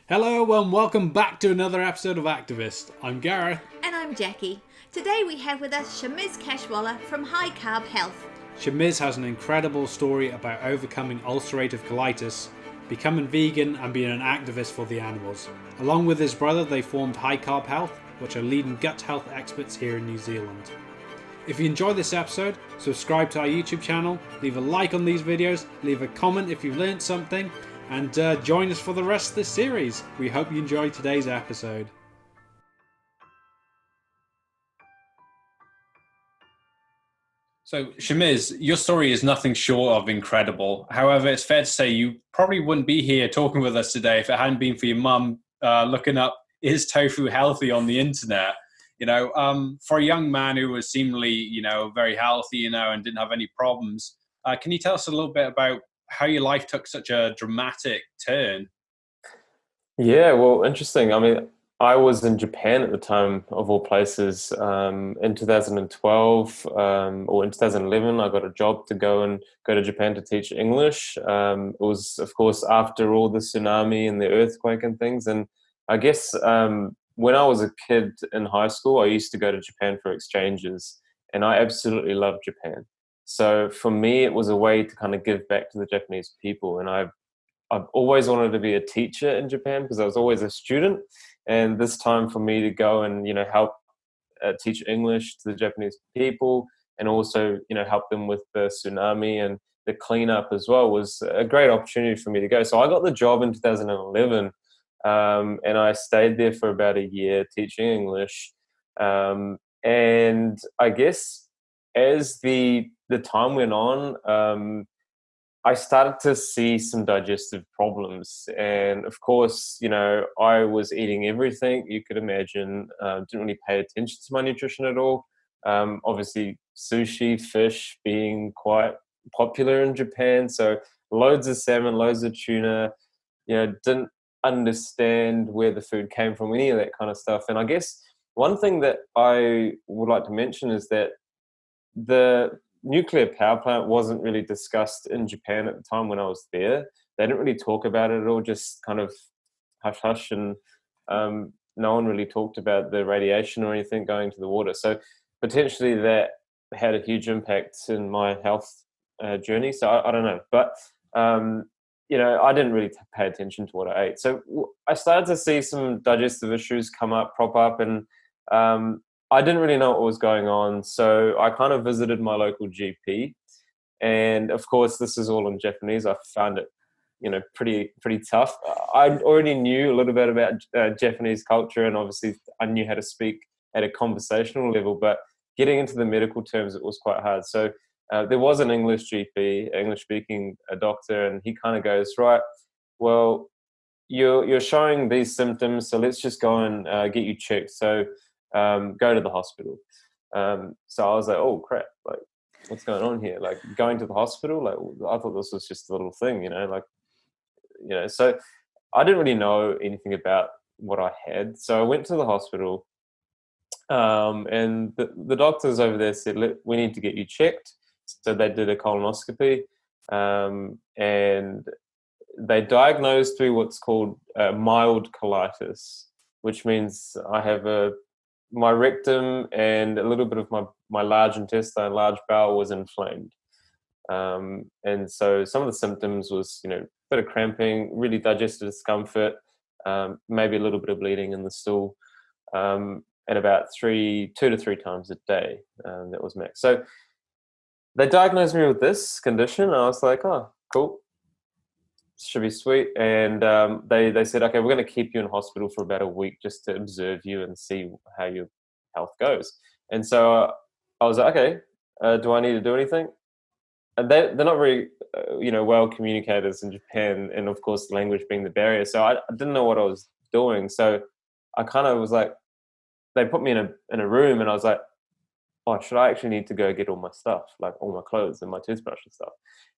Hello and welcome back to another episode of Activist. I'm Gareth. And I'm Jackie. Today we have with us Shamiz Kachwalla from High Carb Health. Shamiz has an incredible story about overcoming ulcerative colitis, becoming vegan and being an activist for the animals. Along with his brother, they formed High Carb Health, which are leading gut health experts here in New Zealand. If you enjoyed this episode, subscribe to our YouTube channel, leave a like on these videos, leave a comment if you've learned something, and join us for the rest of this series. We hope you enjoyed today's episode. So, Shamiz, your story is nothing short of incredible. However, it's fair to say you probably wouldn't be here talking with us today if it hadn't been for your mum looking up, is tofu healthy on the internet? For a young man who was seemingly, very healthy, and didn't have any problems, can you tell us a little bit about how your life took such a dramatic turn? Yeah, well, interesting. I mean, I was in Japan at the time, of all places, in 2012 or in 2011. I got a job to go to Japan to teach English. It was, of course, after all the tsunami and the earthquake and things. And I guess when I was a kid in high school, I used to go to Japan for exchanges, and I absolutely loved Japan. So for me, it was a way to kind of give back to the Japanese people. And I've always wanted to be a teacher in Japan because I was always a student. And this time for me to go and, help teach English to the Japanese people and also, help them with the tsunami and the cleanup as well was a great opportunity for me to go. So I got the job in 2011 and I stayed there for about a year teaching English. And I guess as the time went on, I started to see some digestive problems. And of course, I was eating everything you could imagine, didn't really pay attention to my nutrition at all. Obviously, sushi, fish being quite popular in Japan. So loads of salmon, loads of tuna, didn't understand where the food came from, any of that kind of stuff. And I guess one thing that I would like to mention is that the nuclear power plant wasn't really discussed in Japan at the time when I was there. They didn't really talk about it at all, just kind of hush hush, and no one really talked about the radiation or anything going to the water. So potentially that had a huge impact in my health journey. So I don't know, but I didn't really pay attention to what I ate. So I started to see some digestive issues crop up, and I didn't really know what was going on, so I kind of visited my local GP, and of course, this is all in Japanese. I found it, pretty tough. I already knew a little bit about Japanese culture, and obviously, I knew how to speak at a conversational level. But getting into the medical terms, it was quite hard. So there was an English GP, English-speaking doctor, and he kind of goes, right, well, you're showing these symptoms, so let's just go and get you checked. So go to the hospital. So I was like, oh crap, like what's going on here? Like going to the hospital? Like I thought this was just a little thing, so I didn't really know anything about what I had. So I went to the hospital and the doctors over there said, we need to get you checked. So they did a colonoscopy and they diagnosed me what's called mild colitis, which means I have my rectum and a little bit of my large intestine, large bowel was inflamed. And so some of the symptoms was, a bit of cramping, really digestive discomfort, maybe a little bit of bleeding in the stool, and about 2 to 3 times a day. That was max. So they diagnosed me with this condition. And I was like, oh, cool. Should be sweet. And they said, okay, we're going to keep you in hospital for about a week just to observe you and see how your health goes. And so I was like, okay, do I need to do anything? And they're not very, well communicators in Japan, and of course, language being the barrier. So I didn't know what I was doing. So I kind of was like, they put me in a room, and I was like, oh, should I actually need to go get all my stuff, like all my clothes and my toothbrush and stuff?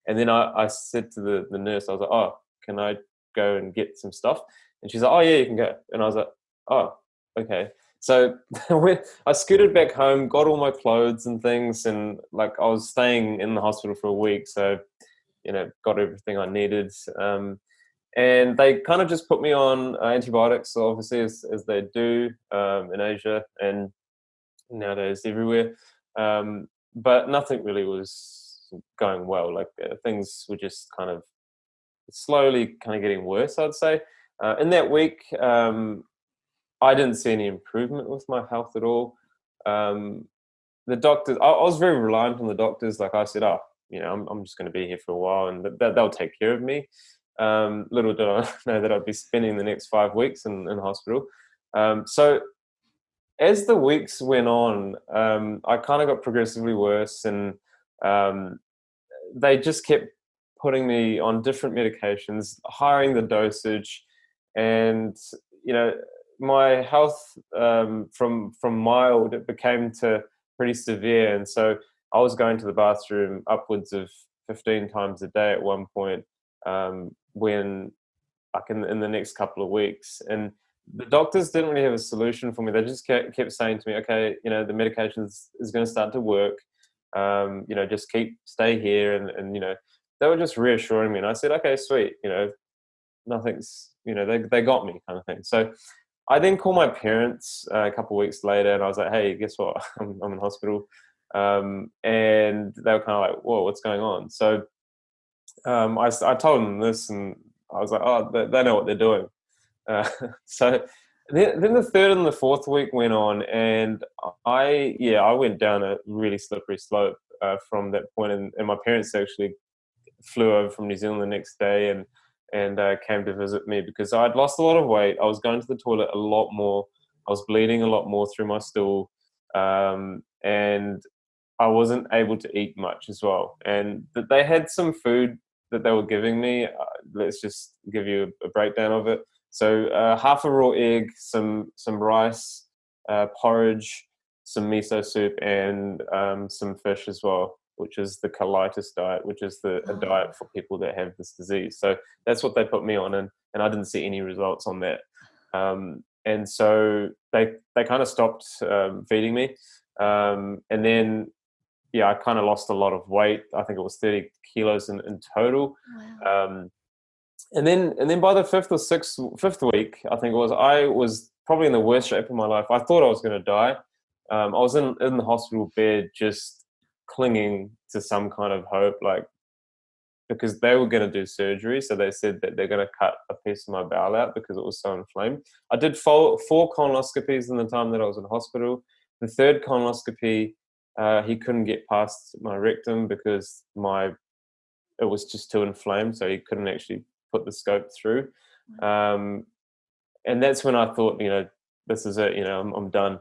And then I said to the nurse, I was like, oh, can I go and get some stuff? And she's like, oh, yeah, you can go. And I was like, oh, okay. So I scooted back home, got all my clothes and things, and like I was staying in the hospital for a week. So, got everything I needed. And they kind of just put me on antibiotics, obviously, as they do in Asia and nowadays everywhere. But nothing really was going well. Like things were just kind of slowly kind of getting worse, I'd say. In that week, I didn't see any improvement with my health at all. The doctors, I was very reliant on the doctors. Like I said, I'm just going to be here for a while and they'll take care of me. Little did I know that I'd be spending the next 5 weeks in hospital. So as the weeks went on, I kind of got progressively worse, and they just kept putting me on different medications, hiring the dosage, and my health from mild, it became to pretty severe, and so I was going to the bathroom upwards of 15 times a day at one point, when like in the next couple of weeks. And the doctors didn't really have a solution for me. They just kept saying to me, okay, the medication is going to start to work. Just stay here. And they were just reassuring me. And I said, okay, sweet. Nothing's, they got me, kind of thing. So I then called my parents a couple of weeks later, and I was like, hey, guess what? I'm in hospital. And they were kind of like, whoa, what's going on? So I told them this, and I was like, oh, they know what they're doing. So then the third and the fourth week went on, and I went down a really slippery slope from that point. And my parents actually flew over from New Zealand the next day and came to visit me because I'd lost a lot of weight. I was going to the toilet a lot more. I was bleeding a lot more through my stool, and I wasn't able to eat much as well. And they had some food that they were giving me. Let's just give you a breakdown of it. So half a raw egg, some rice, porridge, some miso soup, and some fish as well, which is the colitis diet, which is a diet for people that have this disease. So that's what they put me on, and I didn't see any results on that. And so they kind of stopped feeding me. And then, I kind of lost a lot of weight. I think it was 30 kilos in total. Wow. And then by the fifth week, I think I was probably in the worst shape of my life. I thought I was going to die. I was in the hospital bed, just clinging to some kind of hope, like, because they were going to do surgery. So they said that they're going to cut a piece of my bowel out because it was so inflamed. I did four colonoscopies in the time that I was in hospital. The third colonoscopy, he couldn't get past my rectum because it was just too inflamed, so he couldn't actually put the scope through. And that's when I thought, this is it, I'm done.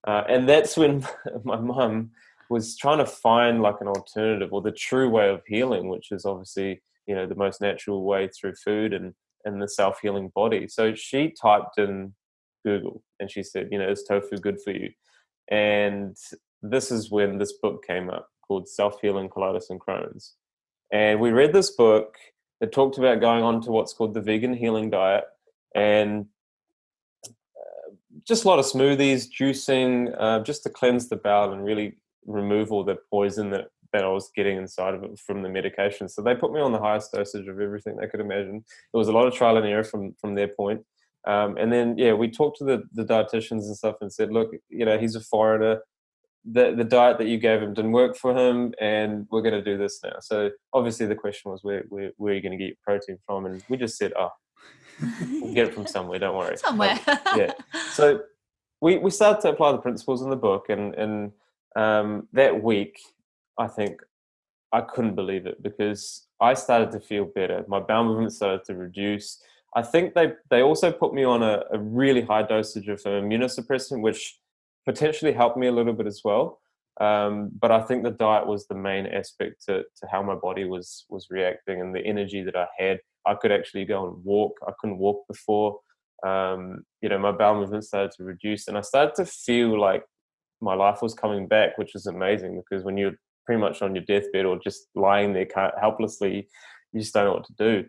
And that's when my mum was trying to find like an alternative or the true way of healing, which is obviously, the most natural way through food and the self-healing body. So she typed in Google and she said, is tofu good for you? And this is when this book came up called Self-Healing Colitis and Crohn's. And we read this book that talked about going on to what's called the vegan healing diet, and just a lot of smoothies, juicing, just to cleanse the bowel and really remove all the poison that I was getting inside of it from the medication. So they put me on the highest dosage of everything they could imagine. There was a lot of trial and error from their point. And then, we talked to the dietitians and stuff and said, look, he's a foreigner. The diet that you gave him didn't work for him, and we're going to do this now. So obviously the question was, where are you going to get your protein from? And we just said, we'll get it from somewhere, don't worry. Somewhere. So we started to apply the principles in the book, and that week, I think I couldn't believe it because I started to feel better. My bowel movement started to reduce. I think they also put me on a really high dosage of immunosuppressant, which potentially helped me a little bit as well. But I think the diet was the main aspect to how my body was reacting, and the energy that I had. I could actually go and walk. I couldn't walk before. My bowel movement started to reduce, and I started to feel like my life was coming back, which is amazing because when you're pretty much on your deathbed or just lying there helplessly, you just don't know what to do.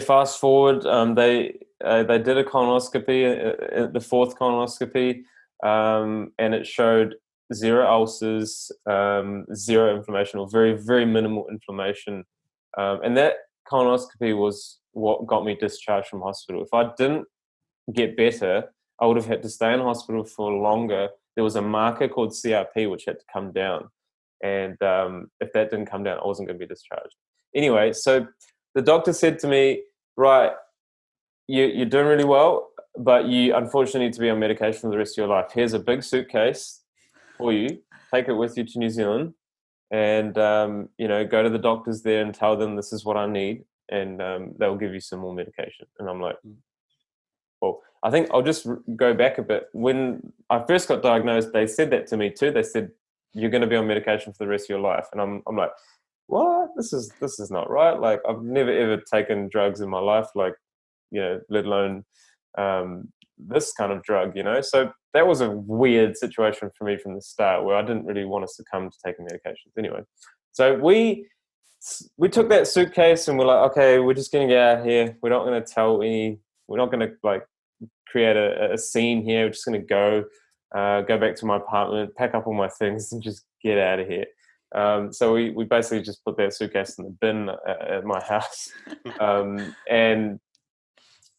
Fast forward, they did a colonoscopy, the fourth colonoscopy, and it showed 0 ulcers, 0 inflammation, or very, very minimal inflammation. And that colonoscopy was what got me discharged from hospital. If I didn't get better, I would have had to stay in hospital for longer. There was a marker called CRP which had to come down, and if that didn't come down, I wasn't going to be discharged. Anyway, so the doctor said to me, right, you're doing really well, but you unfortunately need to be on medication for the rest of your life. Here's a big suitcase for you. Take it with you to New Zealand, and go to the doctors there and tell them this is what I need, and they'll give you some more medication. And I'm like, well, I think I'll just go back a bit. When I first got diagnosed, they said that to me too. They said, you're going to be on medication for the rest of your life. And I'm like, what? This is not right. Like, I've never ever taken drugs in my life, like, let alone this kind of drug, So that was a weird situation for me from the start, where I didn't really want to succumb to taking medications. Anyway, so we took that suitcase and we're like, okay, we're just going to get out of here. We're not going to we're not going to like create a scene here. We're just going to go back to my apartment, pack up all my things and just get out of here. So we basically just put that suitcase in the bin at my house. And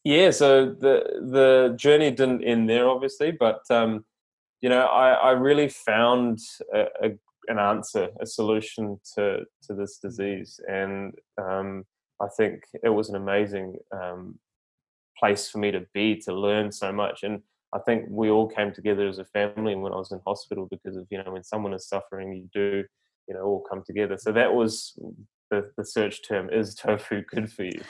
yeah, so the journey didn't end there, obviously, but I really found an answer, a solution to this disease, and I think it was an amazing place for me to be, to learn so much. And I think we all came together as a family when I was in hospital, because of when someone is suffering, you do all come together. So that was the search term, is tofu good for you?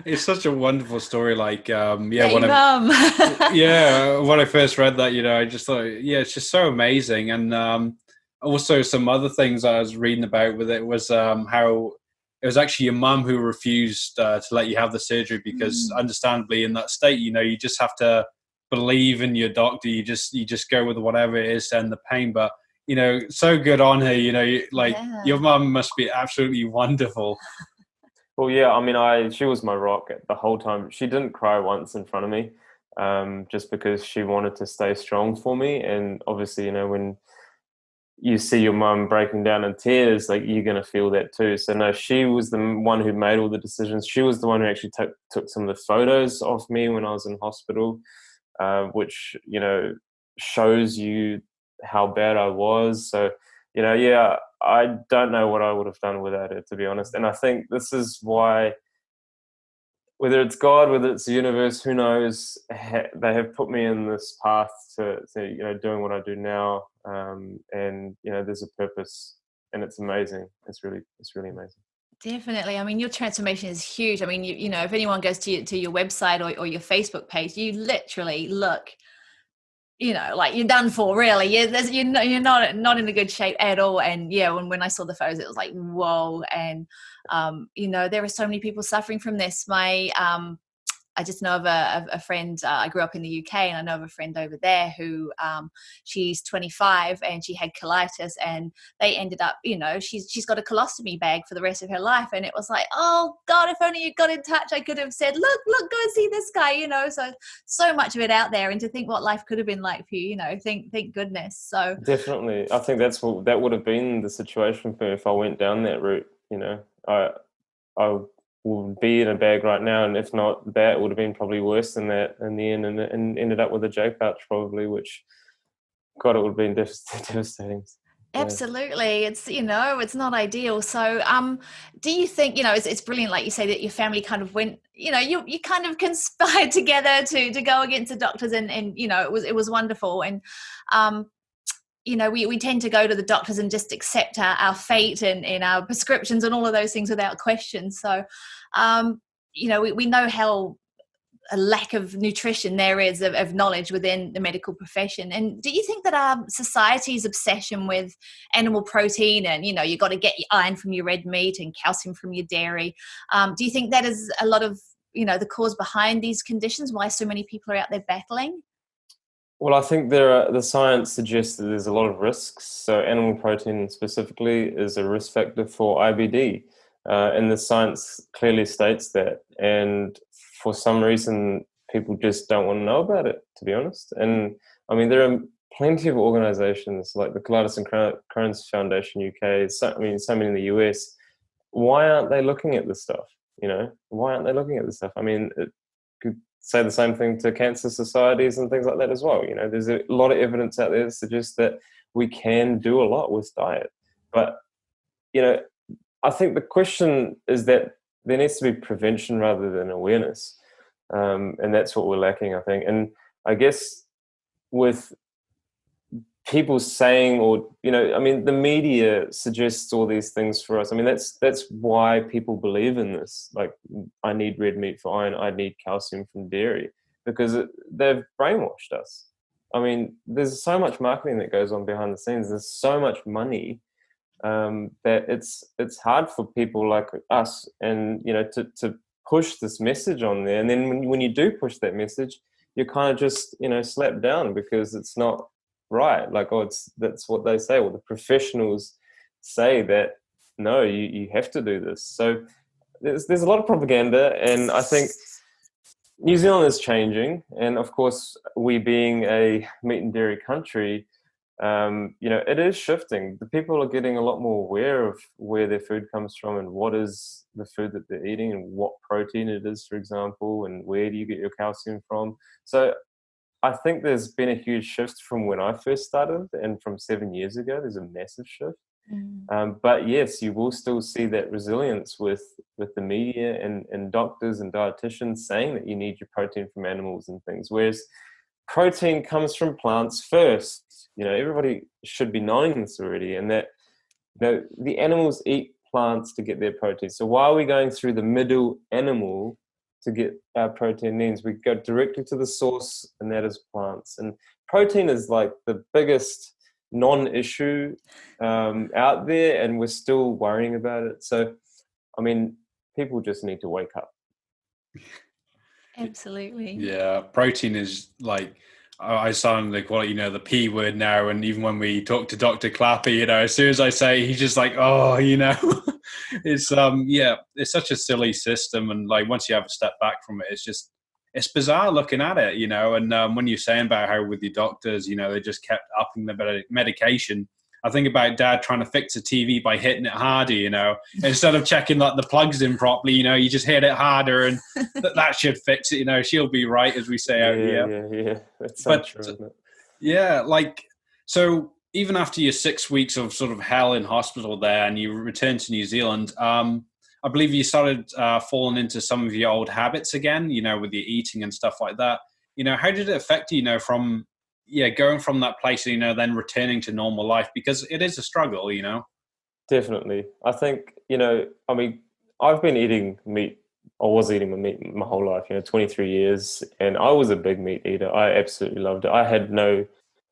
It's such a wonderful story. Like, when Mum. I first read that, I just thought, it's just so amazing. And also some other things I was reading about with it was how it was actually your mum who refused to let you have the surgery, because understandably in that state, you just have to believe in your doctor. You just go with whatever it is and the pain. But so good on her. Your mum must be absolutely wonderful. Well, yeah, I mean, she was my rock the whole time. She didn't cry once in front of me, just because she wanted to stay strong for me. And obviously, when you see your mum breaking down in tears, like, you're going to feel that too. So no, she was the one who made all the decisions. She was the one who actually took some of the photos of me when I was in hospital, which, shows you how bad I was. So, I don't know what I would have done without it, to be honest. And I think this is why, whether it's God, whether it's the universe, who knows, they have put me in this path to doing what I do now. And there's a purpose, and it's amazing. It's really amazing. Definitely. I mean, your transformation is huge. I mean, if anyone goes to your website or your Facebook page, you literally look, like you're done for, really. You're not in a good shape at all. And when I saw the photos, it was like, whoa. And there are so many people suffering from this. I just know of a friend. I grew up in the UK, and I know of a friend over there who she's 25 and she had colitis, and they ended up, she's got a colostomy bag for the rest of her life. And it was like, oh God, if only you got in touch, I could have said, look, go and see this guy, so much of it out there. And to think what life could have been like for you, thank goodness. So definitely, I think that would have been the situation for me if I went down that route. I would be in a bag right now, and if not that, it would have been probably worse than that in the end, and ended up with a J pouch probably, which, God, it would have been devastating. Absolutely. It's, it's not ideal. So do you think, it's brilliant, like you say, that your family kind of went, you kind of conspired together to go against the doctors, and it was wonderful. And we tend to go to the doctors and just accept our fate and our prescriptions and all of those things without question. So, we know how a lack of nutrition there is of knowledge within the medical profession. And do you think that our society's obsession with animal protein and, you got to get your iron from your red meat and calcium from your dairy, do you think that is a lot of, the cause behind these conditions, why so many people are out there battling? Well, I think the science suggests that there's a lot of risks. So animal protein specifically is a risk factor for IBD. And the science clearly states that. And for some reason, people just don't want to know about it, to be honest. And I mean, there are plenty of organizations like the Colitis and Crohn's Foundation UK, so many in the US, why aren't they looking at this stuff? You know, why aren't they looking at this stuff? I mean, it could say the same thing to cancer societies and things like that as well. You know, there's a lot of evidence out there that suggests that we can do a lot with diet. But, you know, I think the question is that there needs to be prevention rather than awareness. And that's what we're lacking, I think. And I guess with people saying, or, you know, I mean, the media suggests all these things for us. I mean, that's why people believe in this. Like, I need red meat for iron, I need calcium from dairy, because they've brainwashed us. I mean, there's so much marketing that goes on behind the scenes. There's so much money that it's hard for people like us, and, you know, to push this message on there. And then when you do push that message, you're kind of just, you know, slapped down because it's not right. Like, oh, that's what they say. Well, the professionals say that, no, you have to do this. So there's a lot of propaganda, and I think New Zealand is changing. And of course, we being a meat and dairy country, you know, it is shifting. The people are getting a lot more aware of where their food comes from and what is the food that they're eating and what protein it is, for example, and where do you get your calcium from. So I think there's been a huge shift from when I first started, and from 7 years ago, there's a massive shift. But yes, you will still see that resilience with the media and doctors and dietitians saying that you need your protein from animals and things, whereas protein comes from plants first. You know, everybody should be knowing this already, and that, you know, the animals eat plants to get their protein. So why are we going through the middle animal to get our protein needs? We go directly to the source, and that is plants. And protein is like the biggest non-issue out there, and we're still worrying about it. So, I mean, people just need to wake up. Absolutely. Yeah, protein is like, I sound like, well, you know, the P word now. And even when we talk to Dr. Clapper, you know, as soon as I say, he's just like, oh, you know, it's yeah, it's such a silly system. And like, once you have a step back from it, it's bizarre looking at it, you know. And when you're saying about how with your doctors, you know, they just kept upping the medication, I think about Dad trying to fix a TV by hitting it harder, you know, instead of checking like the plugs in properly, you know, you just hit it harder, and that should fix it, you know. She'll be right, as we say out here. Yeah. That's so true, isn't it? Yeah, like, so even after your 6 weeks of sort of hell in hospital there, and you returned to New Zealand, I believe you started falling into some of your old habits again, you know, with your eating and stuff like that. You know, how did it affect you, you know, from going from that place, you know, then returning to normal life? Because it is a struggle, you know. Definitely. I think, you know, I mean, I've been eating meat. I was eating meat my whole life, you know, 23 years. And I was a big meat eater. I absolutely loved it. I had no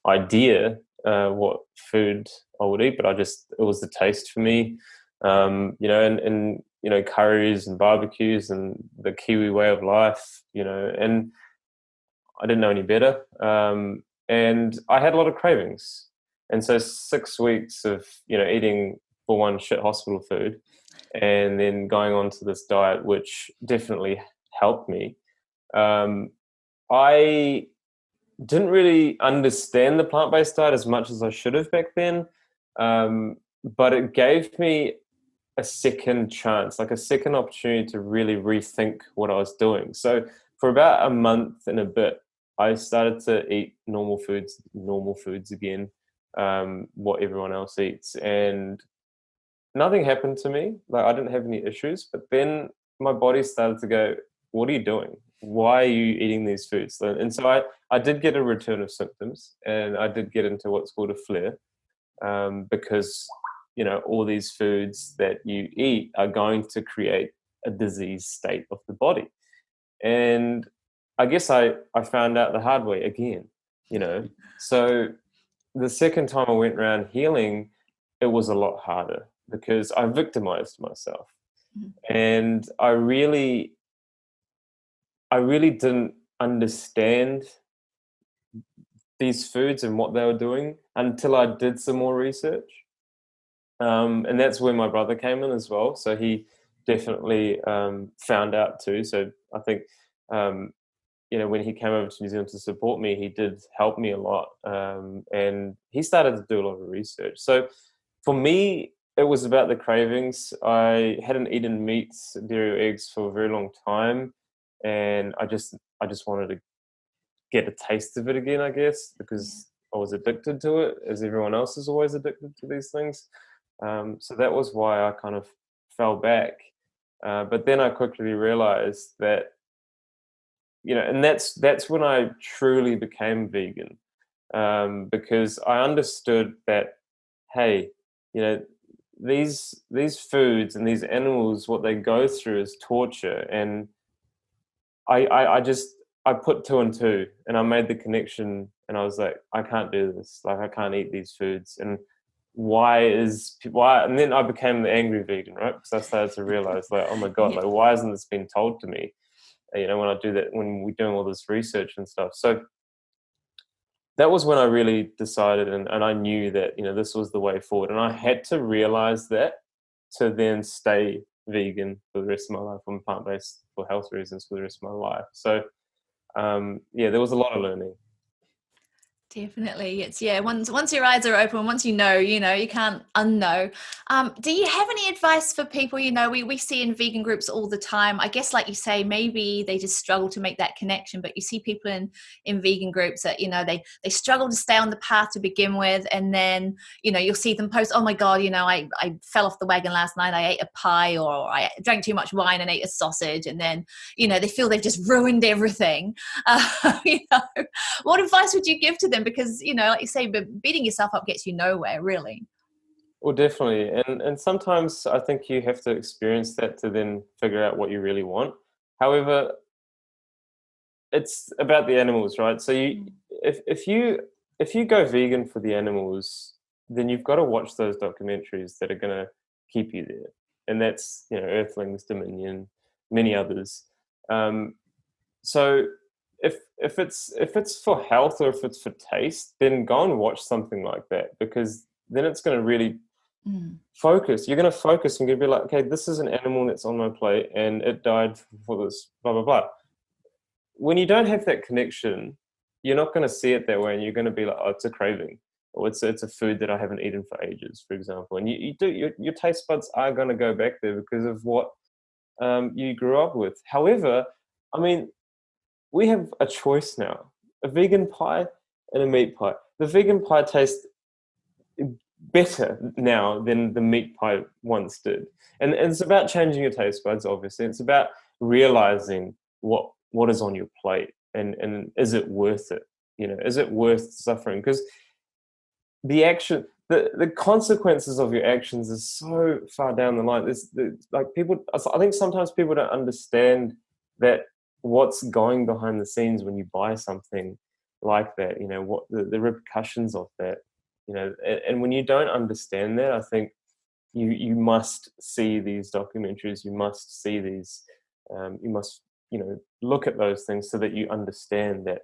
idea what food I would eat, but it was the taste for me. You know, and, you know, curries and barbecues and the Kiwi way of life, you know, and I didn't know any better. And I had a lot of cravings. And so 6 weeks of, you know, eating, for one, shit hospital food, and then going on to this diet, which definitely helped me. I didn't really understand the plant-based diet as much as I should have back then. But it gave me a second chance, like a second opportunity to really rethink what I was doing. So for about a month and a bit, I started to eat normal foods again, what everyone else eats. And nothing happened to me. Like, I didn't have any issues, but then my body started to go, what are you doing? Why are you eating these foods? And so I did get a return of symptoms, and I did get into what's called a flare, because, you know, all these foods that you eat are going to create a disease state of the body. And I guess I found out the hard way again, you know. So the second time I went around healing, it was a lot harder because I victimized myself. And I really didn't understand these foods and what they were doing until I did some more research. And that's where my brother came in as well. So he definitely found out too. So I think, you know, when he came over to New Zealand to support me, he did help me a lot. And he started to do a lot of research. So for me, it was about the cravings. I hadn't eaten meat, dairy, or eggs for a very long time, and I just wanted to get a taste of it again, I guess, because I was addicted to it, as everyone else is always addicted to these things. So that was why I kind of fell back. But then I quickly realized that, and that's when I truly became vegan, because I understood that, hey, these foods and these animals, what they go through is torture, and I put two and two, and I made the connection, and I was like, I can't do this. Like, I can't eat these foods, and why? And then I became the angry vegan, right? Because I started to realize, like, oh my god, like, why hasn't this been told to me? When I do that, when we're doing all this research and stuff. So that was when I really decided, and I knew that, this was the way forward. And I had to realize that to then stay vegan for the rest of my life. I'm plant-based for health reasons for the rest of my life. So, there was a lot of learning. Definitely. It's once your eyes are open, once you can't unknow. Do you have any advice for people? We see in vegan groups all the time, I guess, like you say, maybe they just struggle to make that connection, but you see people in vegan groups that, they struggle to stay on the path to begin with. And then, you'll see them post, oh my God, I fell off the wagon last night. I ate a pie, or I drank too much wine and ate a sausage. And then, they feel they've just ruined everything. What advice would you give to them? Because, like you say, but beating yourself up gets you nowhere, really. Well, definitely. And sometimes I think you have to experience that to then figure out what you really want. However, it's about the animals, right? So if you go vegan for the animals, then you've got to watch those documentaries that are going to keep you there. And that's, Earthlings, Dominion, many others. So if it's for health or if it's for taste, then go and watch something like that, because then it's going to really focus. You're going to focus and you're going to be like, okay, this is an animal that's on my plate and it died for this, blah, blah, blah. When you don't have that connection, you're not going to see it that way, and you're going to be like, oh, it's a craving, or it's a food that I haven't eaten for ages, for example. And your taste buds are going to go back there because of what you grew up with. However, I mean, we have a choice now: a vegan pie and a meat pie. The vegan pie tastes better now than the meat pie once did. And it's about changing your taste buds, obviously. It's about realizing what is on your plate, and is it worth it? Is it worth suffering? Because the consequences of your actions is so far down the line. I think sometimes people don't understand that what's going behind the scenes when you buy something like that, what the repercussions of that, and when you don't understand that, I think you must see these documentaries, you must see these, you must, look at those things so that you understand that,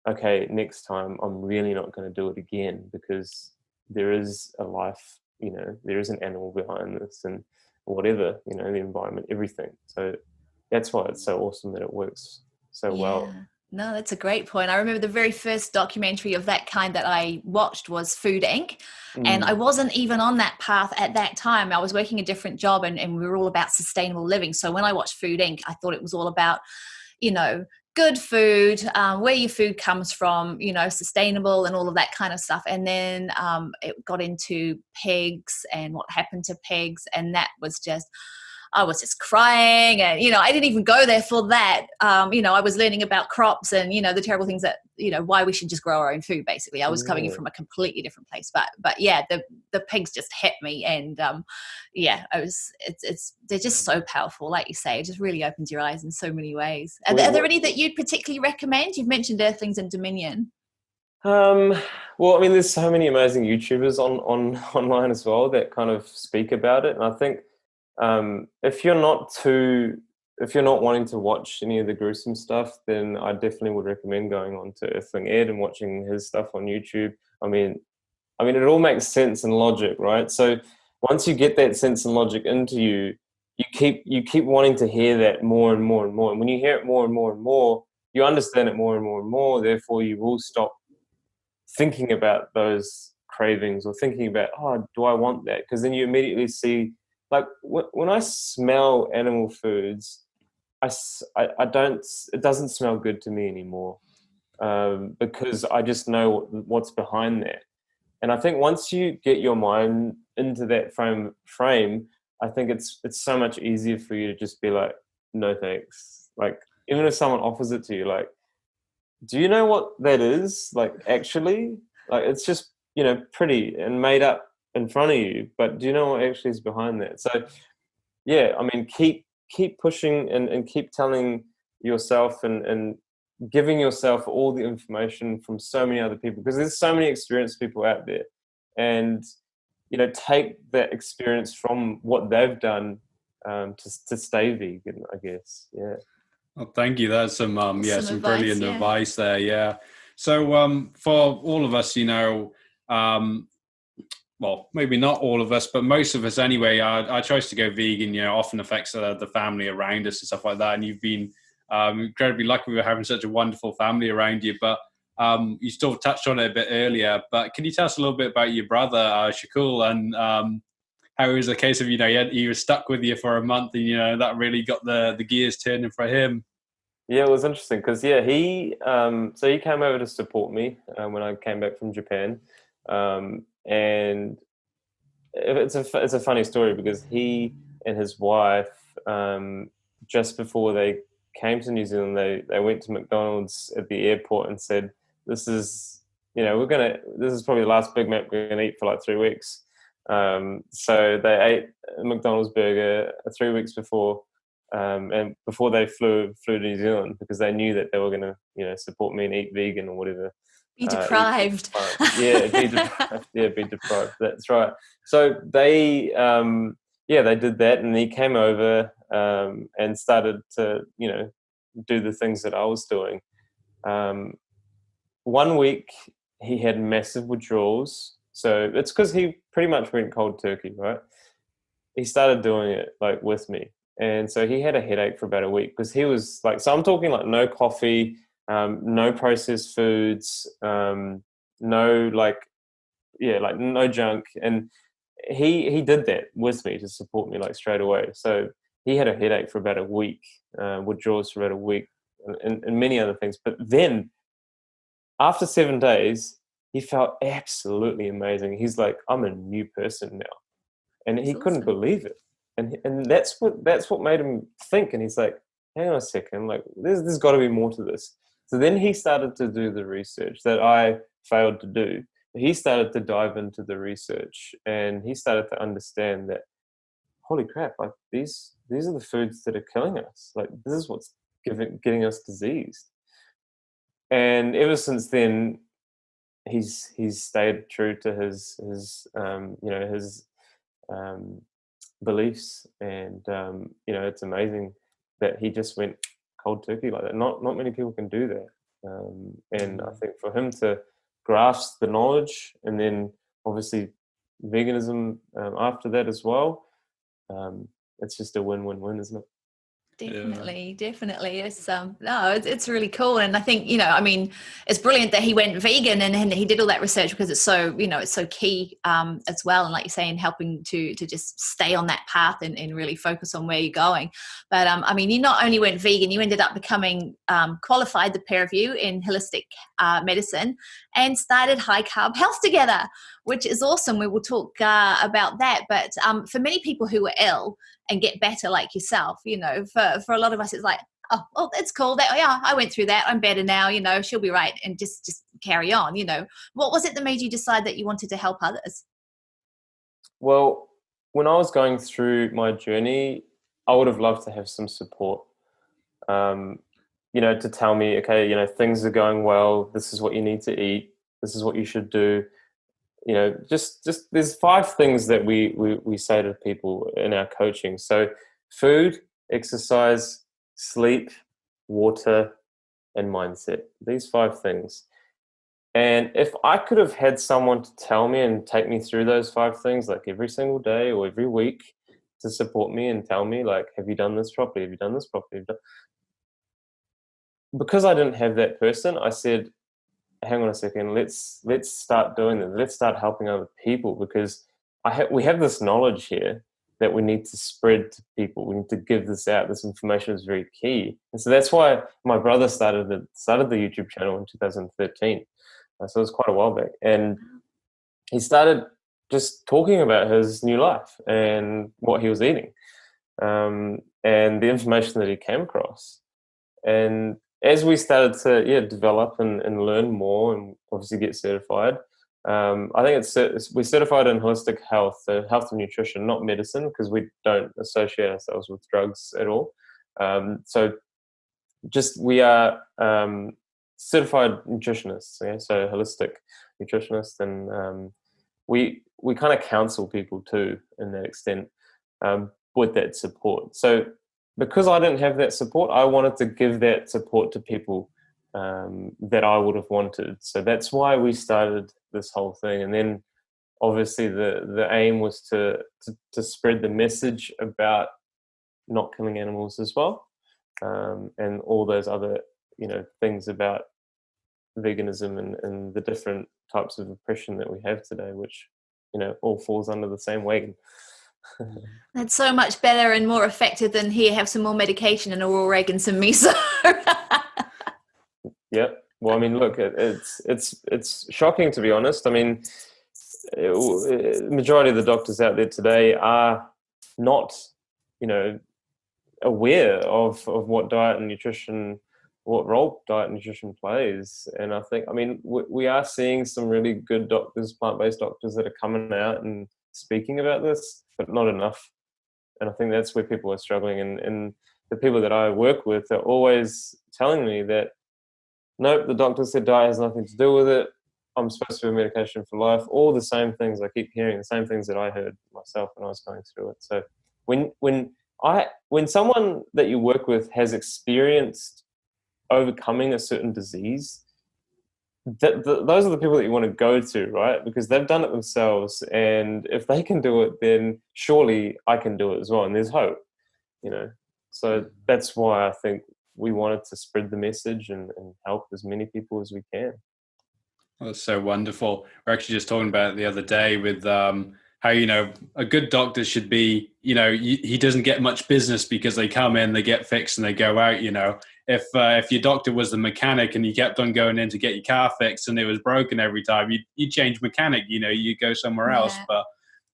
okay, next time I'm really not going to do it again, because there is a life, there is an animal behind this, and whatever, the environment, everything. So that's why it's so awesome that it works so well. No, that's a great point. I remember the very first documentary of that kind that I watched was Food Inc. And I wasn't even on that path at that time. I was working a different job, and we were all about sustainable living. So when I watched Food Inc., I thought it was all about, good food, where your food comes from, sustainable and all of that kind of stuff. And then it got into pigs and what happened to pigs. And that was I was just crying, and, I didn't even go there for that. I was learning about crops and, the terrible things that, why we should just grow our own food, basically. I was coming from a completely different place, but yeah, the pigs just hit me. And they're just so powerful. Like you say, it just really opens your eyes in so many ways. Are there any that you'd particularly recommend? You've mentioned Earthlings and Dominion. Well, I mean, there's so many amazing YouTubers online as well that kind of speak about it. And I think, if you're not wanting to watch any of the gruesome stuff, then I definitely would recommend going on to Earthling Ed and watching his stuff on YouTube. I mean, it all makes sense and logic, right? So once you get that sense and logic into you, you keep wanting to hear that more and more and more. And when you hear it more and more and more, you understand it more and more and more. Therefore, you will stop thinking about those cravings or thinking about, oh, do I want that? Because then you immediately see, like when I smell animal foods, I don't, it doesn't smell good to me anymore, because I just know what's behind that. And I think once you get your mind into that frame, I think it's so much easier for you to just be like, no thanks. Like, even if someone offers it to you, like, do you know what that is? Like, actually, like, it's just, pretty and made up in front of you, but do you know what actually is behind that? So yeah, I mean, keep pushing and keep telling yourself and giving yourself all the information from so many other people, because there's so many experienced people out there, and take that experience from what they've done, to stay vegan, I guess. Yeah. Well, thank you. That's some Some brilliant advice, yeah. advice there. Yeah. So for all of us, well, maybe not all of us, but most of us anyway, our choice to go vegan, often affects the family around us and stuff like that. And you've been incredibly lucky with having such a wonderful family around you. But you still touched on it a bit earlier. But can you tell us a little bit about your brother, Shukul, and how it was a case of, he was stuck with you for a month, and, that really got the gears turning for him? Yeah, it was interesting because he came over to support me when I came back from Japan, and it's a funny story because he and his wife, just before they came to New Zealand, they went to McDonald's at the airport and said, "This is this is probably the last Big Mac we're gonna eat for like 3 weeks." So they ate a McDonald's burger 3 weeks before. And before they flew to New Zealand, because they knew that they were going to, support me and eat vegan or whatever. Be deprived. Be deprived. Yeah, be deprived. That's right. So they did that, and he came over and started to, do the things that I was doing. 1 week he had massive withdrawals. So it's because he pretty much went cold turkey, right? He started doing it like with me. And so he had a headache for about a week because he was like, so I'm talking like no coffee, no processed foods, no no junk. And he did that with me to support me like straight away. So he had a headache for about a week, withdrawals for about a week, and many other things. But then after 7 days, he felt absolutely amazing. He's like, I'm a new person now. And he couldn't believe it. And that's what made him think. And he's like, hang on a second, like there's got to be more to this. So then he started to do the research that I failed to do. He started to dive into the research, and he started to understand that, holy crap, like these are the foods that are killing us. Like this is what's getting us diseased. And ever since then, he's stayed true to his beliefs, and it's amazing that he just went cold turkey like that. Not many people can do that, and I think for him to grasp the knowledge, and then obviously veganism after that as well, it's just a win-win-win, isn't it? Definitely. It's really cool. And I think, it's brilliant that he went vegan and he did all that research, because it's so, it's so key as well. And like you're saying, helping to just stay on that path and really focus on where you're going. But you not only went vegan, you ended up becoming qualified, the pair of you, in holistic medicine, and started High Carb Health together, which is awesome. We will talk about that. But for many people who are ill and get better like yourself, for a lot of us, it's like, oh, well, that's cool. I went through that. I'm better now, she'll be right. And just carry on, What was it that made you decide that you wanted to help others? Well, when I was going through my journey, I would have loved to have some support, to tell me, okay, things are going well. This is what you need to eat. This is what you should do. Just there's 5 things that we say to people in our coaching. So food, exercise, sleep, water, and mindset. These 5 things. And if I could have had someone to tell me and take me through those 5 things, like every single day or every week, to support me and tell me, like, have you done this properly? Have you done this properly? Because I didn't have that person, I said, hang on a second, let's start doing this. Let's start helping other people, because we have this knowledge here that we need to spread to people. We need to give this out. This information is very key. And so that's why my brother started the YouTube channel in 2013. So it was quite a while back. And he started just talking about his new life and what he was eating, and the information that he came across. And as we started to develop and learn more and obviously get certified, I think we're certified in holistic health, health and nutrition, not medicine, because we don't associate ourselves with drugs at all. So just we are certified nutritionists, so holistic nutritionists, and we kind of counsel people too in that extent, with that support. So because I didn't have that support, I wanted to give that support to people that I would have wanted. So that's why we started this whole thing. And then obviously the aim was to spread the message about not killing animals as well, and all those other things about veganism and the different types of oppression that we have today, which all falls under the same wagon. That's so much better and more effective than here, have some more medication and a raw egg and some miso. Yeah. Well, I mean, look, it's shocking, to be honest. I mean, majority of the doctors out there today are not, aware of what diet and nutrition, what role diet and nutrition plays. And I think, I mean, we are seeing some really good doctors, plant-based doctors, that are coming out and speaking about this, but not enough. And I think that's where people are struggling. And the people that I work with are always telling me that, nope, the doctor said diet has nothing to do with it. I'm supposed to have medication for life. All the same things I keep hearing, the same things that I heard myself when I was going through it. So when someone that you work with has experienced overcoming a certain disease, those are the people that you want to go to, right? Because they've done it themselves, and if they can do it, then surely I can do it as well. And there's hope, So that's why I think we wanted to spread the message and help as many people as we can. Well, that's so wonderful. We're actually just talking about it the other day with how, a good doctor should be, he doesn't get much business because they come in, they get fixed and they go out, If your doctor was the mechanic and you kept on going in to get your car fixed and it was broken every time, you change mechanic, you go somewhere else. But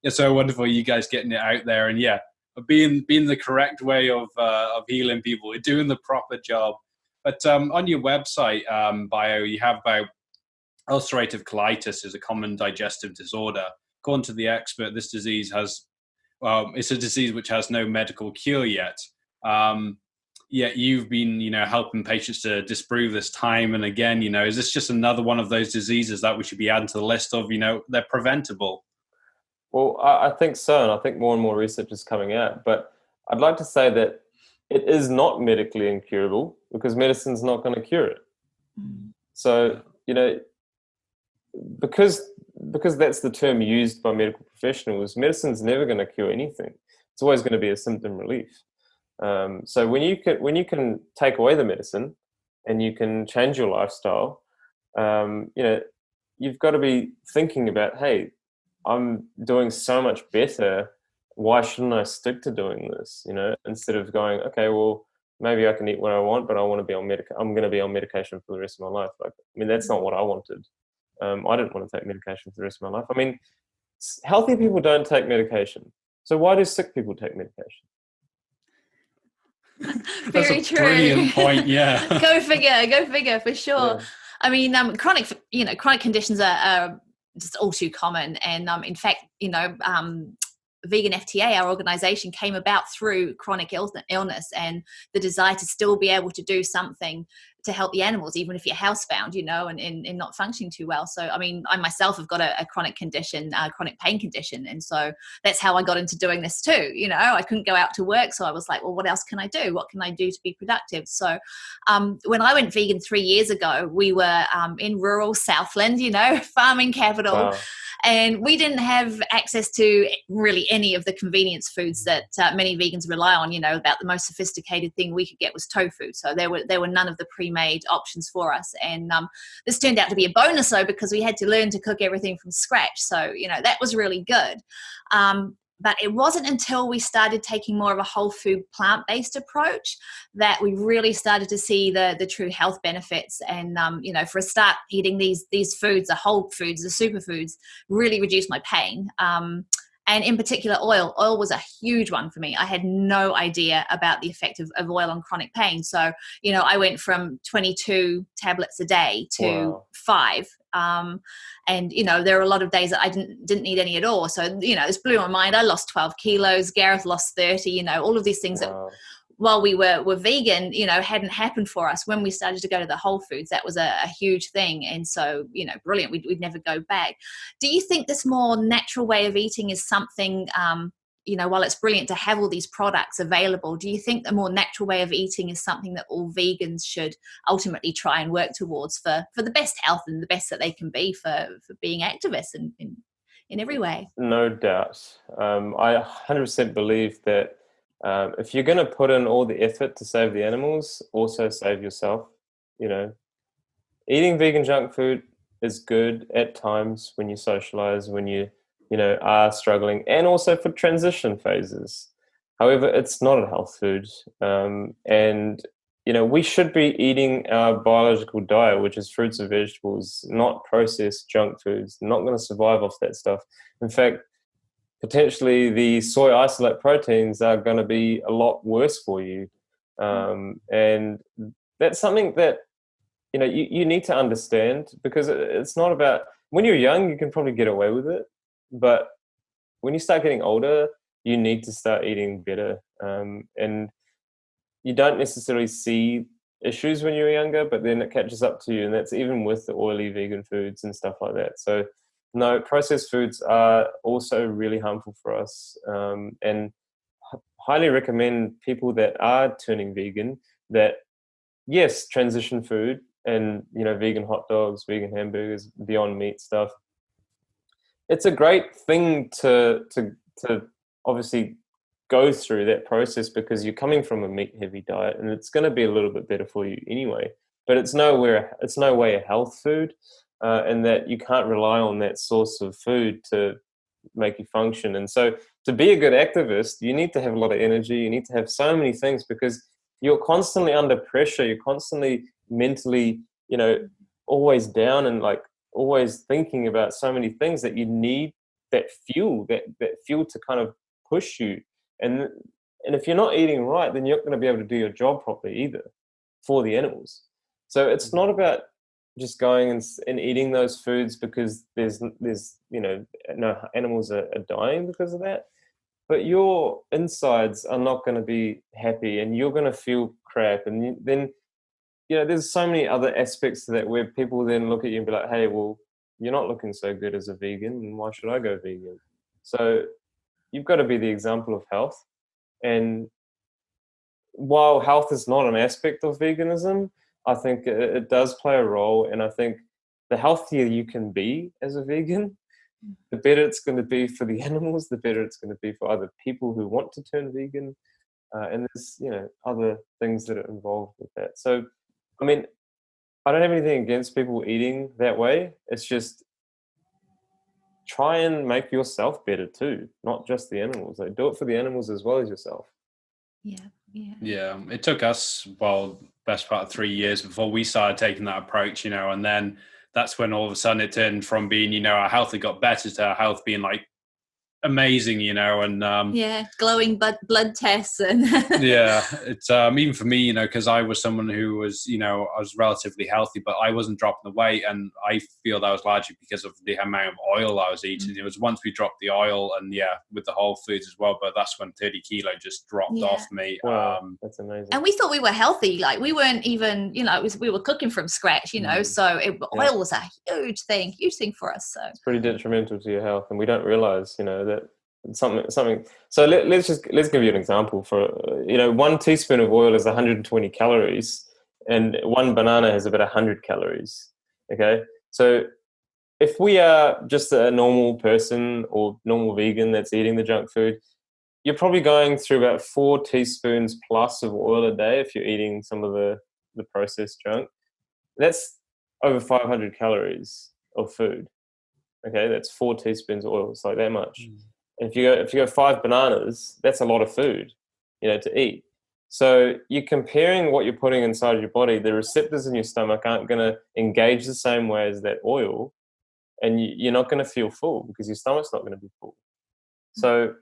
it's so wonderful you guys getting it out there and being the correct way of healing people, doing the proper job. But on your website bio, you have about ulcerative colitis is a common digestive disorder. According to the expert, this disease it's a disease which has no medical cure yet. Yet you've been, helping patients to disprove this time and again. Is this just another one of those diseases that we should be adding to the list of, they're preventable? Well, I think so, and I think more and more research is coming out. But I'd like to say that it is not medically incurable, because medicine's not going to cure it. So, because that's the term used by medical professionals, medicine's never going to cure anything. It's always going to be a symptom relief. So when you can take away the medicine and you can change your lifestyle, you've got to be thinking about, hey, I'm doing so much better. Why shouldn't I stick to doing this? Instead of going, okay, well, maybe I can eat what I want, but I want to be on I'm going to be on medication for the rest of my life. That's not what I wanted. I didn't want to take medication for the rest of my life. Healthy people don't take medication. So why do sick people take medication? Very That's a true. Brilliant point. Yeah. Go figure for sure. Yeah. Chronic conditions are just all too common. And in fact, Vegan FTA, our organization, came about through chronic illness and the desire to still be able to do something to help the animals, even if you're housebound, and not functioning too well. So, I myself have got a chronic condition, chronic pain condition. And so that's how I got into doing this too. I couldn't go out to work. So I was like, well, what else can I do? What can I do to be productive? So when I went vegan 3 years ago, we were in rural Southland, farming capital. Wow. And we didn't have access to really any of the convenience foods that many vegans rely on. About the most sophisticated thing we could get was tofu. So there were none of the pre-made options for us. And this turned out to be a bonus, though, because we had to learn to cook everything from scratch. So, that was really good. But it wasn't until we started taking more of a whole food plant-based approach that we really started to see the true health benefits. And, for a start, eating these foods, the whole foods, the superfoods, really reduced my pain. And in particular, oil. Oil was a huge one for me. I had no idea about the effect of oil on chronic pain. So, I went from 22 tablets a day to 5. And, there are a lot of days that I didn't need any at all. So, this blew my mind. I lost 12 kilos. Gareth lost 30, all of these things that while we were vegan, hadn't happened for us. When we started to go to the whole foods, that was a huge thing. And so, brilliant. We'd never go back. Do you think this more natural way of eating is something, while it's brilliant to have all these products available, do you think the more natural way of eating is something that all vegans should ultimately try and work towards for the best health and the best that they can be for being activists in every way? No doubt. I 100% believe that if you're going to put in all the effort to save the animals, also save yourself. Eating vegan junk food is good at times when you socialize, when you are struggling, and also for transition phases. However, it's not a health food. And we should be eating our biological diet, which is fruits and vegetables, not processed junk foods. Not going to survive off that stuff. In fact, potentially the soy isolate proteins are going to be a lot worse for you. And that's something that, you need to understand, because it's not about, when you're young, you can probably get away with it. But when you start getting older, you need to start eating better. And you don't necessarily see issues when you're younger, but then it catches up to you. And that's even with the oily vegan foods and stuff like that. So no, processed foods are also really harmful for us. And highly recommend people that are turning vegan that, yes, transition food and, vegan hot dogs, vegan hamburgers, Beyond Meat stuff. It's a great thing to obviously go through that process, because you're coming from a meat heavy diet and it's going to be a little bit better for you anyway. But it's no way a health food, and that you can't rely on that source of food to make you function. And so to be a good activist, you need to have a lot of energy. You need to have so many things, because you're constantly under pressure. You're constantly mentally, always down and always thinking about so many things that you need that fuel to kind of push you. And if you're not eating right, then you're not going to be able to do your job properly either for the animals. So it's not about just going and eating those foods because there's no animals are dying because of that. But your insides are not going to be happy, and you're going to feel crap. And then, there's so many other aspects to that where people then look at you and be like, hey, well, you're not looking so good as a vegan, and why should I go vegan? So you've got to be the example of health. And while health is not an aspect of veganism, I think it does play a role. And I think the healthier you can be as a vegan, the better it's going to be for the animals, the better it's going to be for other people who want to turn vegan. And there's, other things that are involved with that. So, I mean, I don't have anything against people eating that way. It's just try and make yourself better too, not just the animals. Do it for the animals as well as yourself. Yeah. It took us, best part of 3 years before we started taking that approach, and then that's when all of a sudden it turned from being, our health had got better to our health being amazing, and glowing blood tests and it's even for me, because I was someone who was, I was relatively healthy, but I wasn't dropping the weight, and I feel that was largely because of the amount of oil I was eating. It was once we dropped the oil and with the whole foods as well, but that's when 30 kilo just dropped off me. Wow, that's amazing. And we thought we were healthy, we weren't even, we were cooking from scratch, so oil was a huge thing for us. So it's pretty detrimental to your health, and we don't realize, that something. So let's give you an example. For 1 teaspoon of oil is 120 calories, and 1 banana has about 100 calories. Okay, so if we are just a normal person or normal vegan that's eating the junk food, you're probably going through about 4 teaspoons plus of oil a day if you're eating some of the processed junk. That's over 500 calories of food. Okay, that's 4 teaspoons of oil. It's like that much. And if you go 5 bananas, that's a lot of food, to eat. So you're comparing what you're putting inside your body. The receptors in your stomach aren't going to engage the same way as that oil, and you're not going to feel full because your stomach's not going to be full. So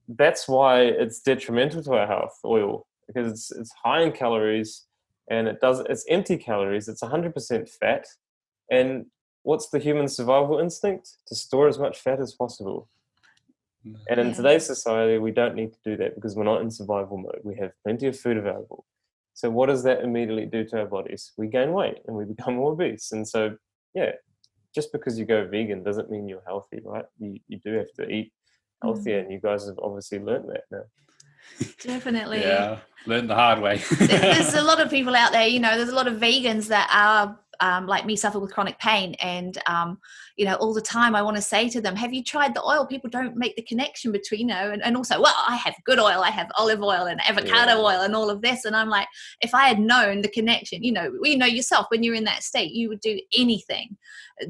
that's why it's detrimental to our health, oil, because it's high in calories, and it's empty calories. It's 100% fat, and what's the human survival instinct? To store as much fat as possible. And in today's society, we don't need to do that because we're not in survival mode. We have plenty of food available. So what does that immediately do to our bodies? We gain weight and we become more obese. And so, just because you go vegan doesn't mean you're healthy, right? You do have to eat healthier, and you guys have obviously learned that now. Definitely. Yeah, learned the hard way. There's a lot of people out there, there's a lot of vegans that are like me, suffer with chronic pain, and all the time I want to say to them, have you tried the oil? People don't make the connection between, and also, well, I have good oil, I have olive oil and avocado oil and all of this, and I'm like, if I had known the connection, you know yourself, when you're in that state, you would do anything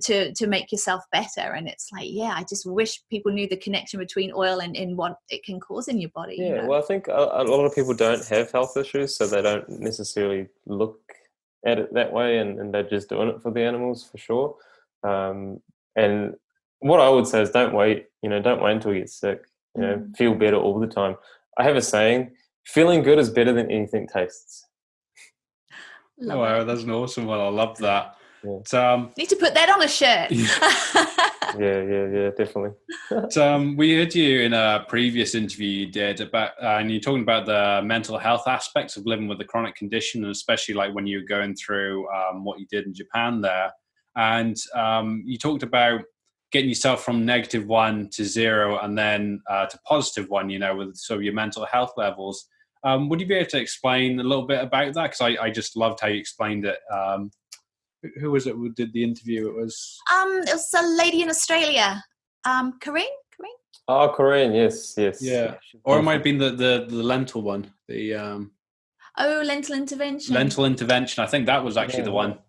to make yourself better. And it's like, I just wish people knew the connection between oil and what it can cause in your body. Well, I think a lot of people don't have health issues, so they don't necessarily look at it that way, and they're just doing it for the animals, for sure. And what I would say is don't wait until you get sick. Feel better all the time. I have a saying: feeling good is better than anything tastes. Wow, that's an awesome one. I love that. Need to put that on a shirt. Yeah, definitely. We heard you in a previous interview you did about, and you're talking about the mental health aspects of living with a chronic condition, and especially like when you were going through what you did in Japan there. And you talked about getting yourself from -1 to 0 and then to +1, with sort of your mental health levels. Would you be able to explain a little bit about that? Because I just loved how you explained it. Who was it who did the interview? It was a lady in Australia, Corinne. Oh, Corinne, yes. Yeah, or it might have been the lentil one. Lentil intervention. Lentil intervention. I think that was actually the one.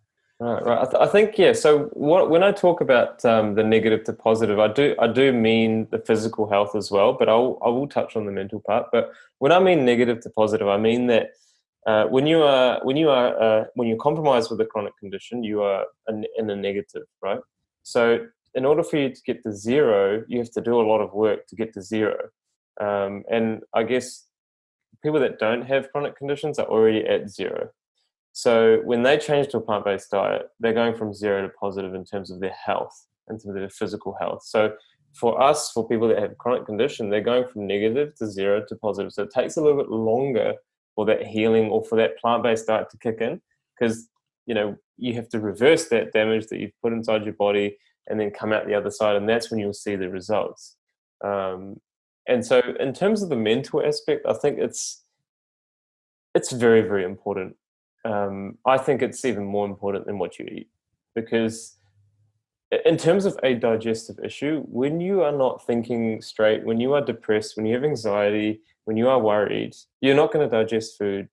Right. I think So when I talk about the negative to positive, I do mean the physical health as well, but I will touch on the mental part. But when I mean negative to positive, I mean that when you're compromised with a chronic condition, you are in a negative, right? So in order for you to get to 0, you have to do a lot of work to get to 0. And I guess people that don't have chronic conditions are already at 0. So when they change to a plant-based diet, they're going from 0 to positive in terms of their health, in terms of their physical health. So for us, for people that have a chronic condition, they're going from negative to 0 to positive. So it takes a little bit longer for that healing or for that plant-based diet to kick in, because you have to reverse that damage that you've put inside your body and then come out the other side, and that's when you'll see the results. And so in terms of the mental aspect, I think it's very, very important. I think it's even more important than what you eat, because in terms of a digestive issue, when you are not thinking straight, when you are depressed, when you have anxiety, when you are worried, you're not going to digest food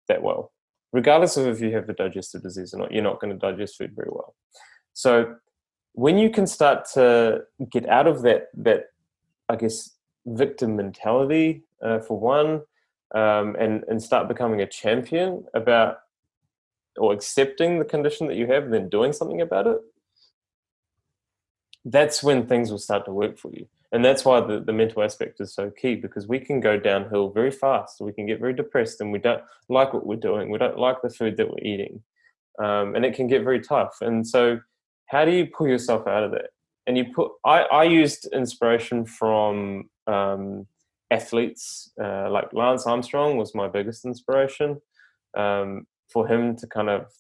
that well. Regardless of if you have a digestive disease or not, you're not going to digest food very well. So when you can start to get out of that I guess, victim mentality, for one, and start becoming a champion about or accepting the condition that you have and then doing something about it, that's when things will start to work for you. And that's why the mental aspect is so key, because we can go downhill very fast. We can get very depressed and we don't like what we're doing. We don't like the food that we're eating. And it can get very tough. And so how do you pull yourself out of that? And I used inspiration from athletes, like Lance Armstrong was my biggest inspiration, for him to kind of,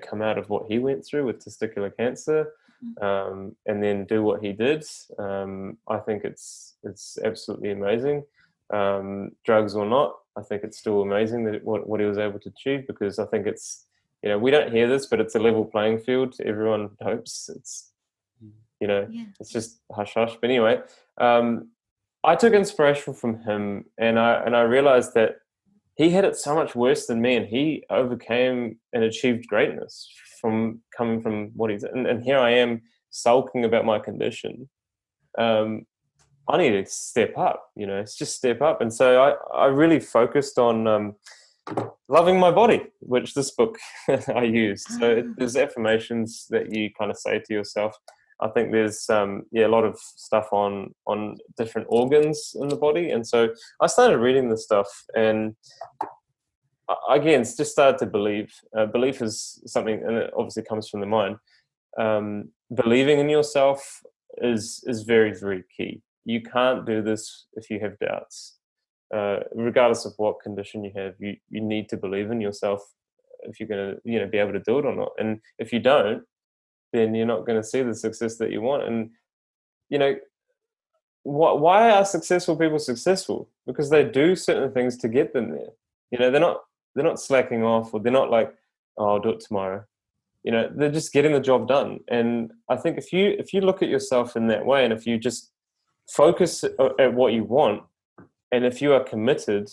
come out of what he went through with testicular cancer, and then do what he did. I think it's absolutely amazing. Drugs or not, I think it's still amazing that what he was able to achieve, because I think it's, we don't hear this, but it's a level playing field. Everyone hopes Yeah. it's just hush hush. But anyway, I took inspiration from him, and I realized that he had it so much worse than me, and he overcame and achieved greatness from coming from what he's. And here I am sulking about my condition. I need to step up. It's just step up. And so I really focused on loving my body, which this book I used. So there's affirmations that you kind of say to yourself. I think there's a lot of stuff on different organs in the body, and so I started reading this stuff, and again, it's just started to believe. Belief is something, and it obviously comes from the mind. Believing in yourself is very, very key. You can't do this if you have doubts. Regardless of what condition you have, you need to believe in yourself if you're going to be able to do it or not. And if you don't, then you're not going to see the success that you want. And why are successful people successful? Because they do certain things to get them there. They're not slacking off, or they're not like, oh, I'll do it tomorrow. They're just getting the job done. And I think if you look at yourself in that way, and if you just focus at what you want, and if you are committed,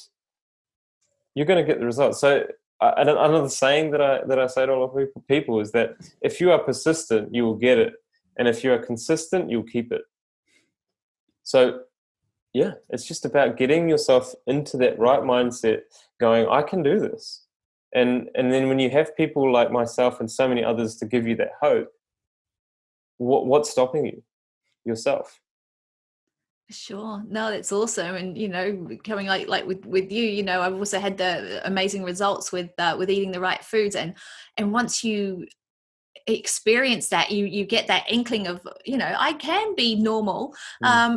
you're going to get the results. So another saying that I say to a lot of people is that if you are persistent, you will get it. And if you are consistent, you'll keep it. So yeah, it's just about getting yourself into that right mindset, going, I can do this. And then when you have people like myself and so many others to give you that hope, what's stopping you? Yourself. Sure. No, that's awesome. And coming like with you, I've also had the amazing results with eating the right foods, and once you experience that, you get that inkling of I can be normal. I